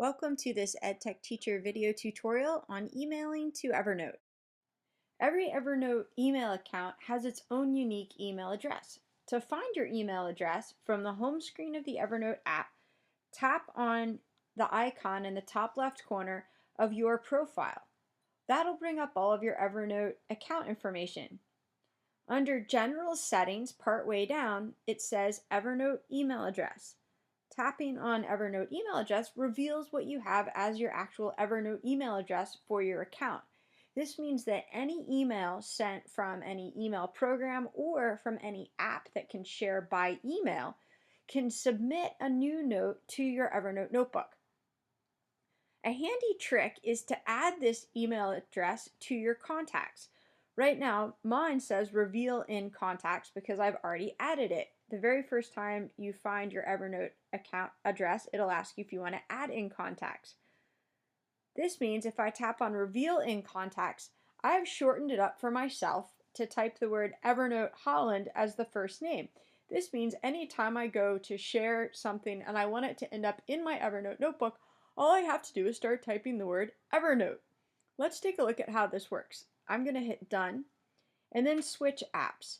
Welcome to this EdTech Teacher video tutorial on emailing to Evernote. Every Evernote email account has its own unique email address. To find your email address from the home screen of the Evernote app, tap on the icon in the top left corner of your profile. That'll bring up all of your Evernote account information. Under General Settings, partway down, it says Evernote email address. Tapping on Evernote email address reveals what you have as your actual Evernote email address for your account. This means that any email sent from any email program or from any app that can share by email can submit a new note to your Evernote notebook. A handy trick is to add this email address to your contacts. Right now, mine says reveal in contacts because I've already added it. The very first time you find your Evernote account address, it'll ask you if you want to add in contacts. This means if I tap on reveal in contacts, I've shortened it up for myself to type the word Evernote Holland as the first name. This means anytime I go to share something and I want it to end up in my Evernote notebook, all I have to do is start typing the word Evernote. Let's take a look at how this works. I'm going to hit done and then switch apps.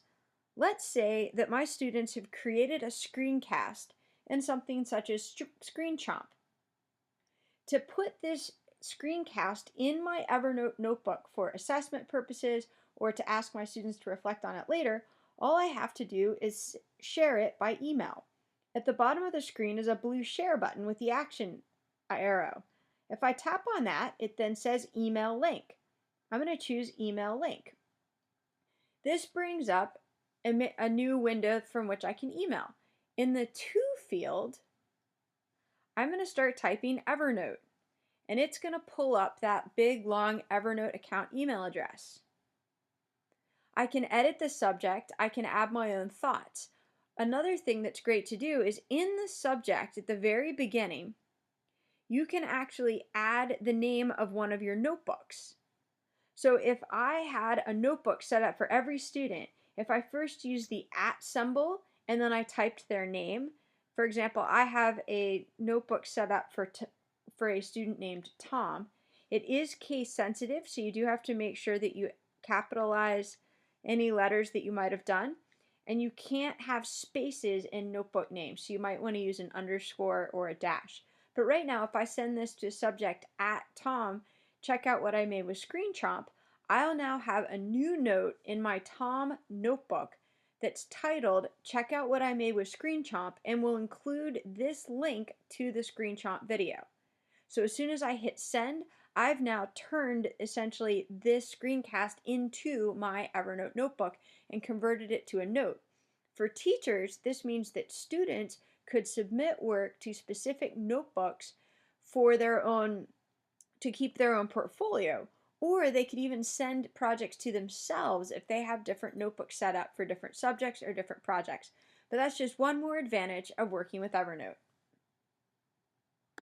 Let's say that my students have created a screencast in something such as ScreenChomp. To put this screencast in my Evernote notebook for assessment purposes or to ask my students to reflect on it later, all I have to do is share it by email. At the bottom of the screen is a blue share button with the action arrow. If I tap on that, it then says email link. I'm going to choose email link. This brings up a new window from which I can email. In the to field, I'm going to start typing Evernote, and it's going to pull up that big long Evernote account email address. I can edit the subject. I can add my own thoughts. Another thing that's great to do is in the subject at the very beginning, you can actually add the name of one of your notebooks. So if I had a notebook set up for every student, if I first used the @ symbol and then I typed their name, for example, I have a notebook set up for a student named Tom. It is case sensitive, so you do have to make sure that you capitalize any letters that you might have done. And you can't have spaces in notebook names, so you might want to use an underscore or a dash. But right now, if I send this to subject @Tom, check out what I made with ScreenChomp, I'll now have a new note in my Tom notebook that's titled check out what I made with ScreenChomp and will include this link to the ScreenChomp video. So as soon as I hit send, I've now turned essentially this screencast into my Evernote notebook and converted it to a note. For teachers, this means that students could submit work to specific notebooks for their own to keep their own portfolio, or they could even send projects to themselves if they have different notebooks set up for different subjects or different projects. But that's just one more advantage of working with Evernote.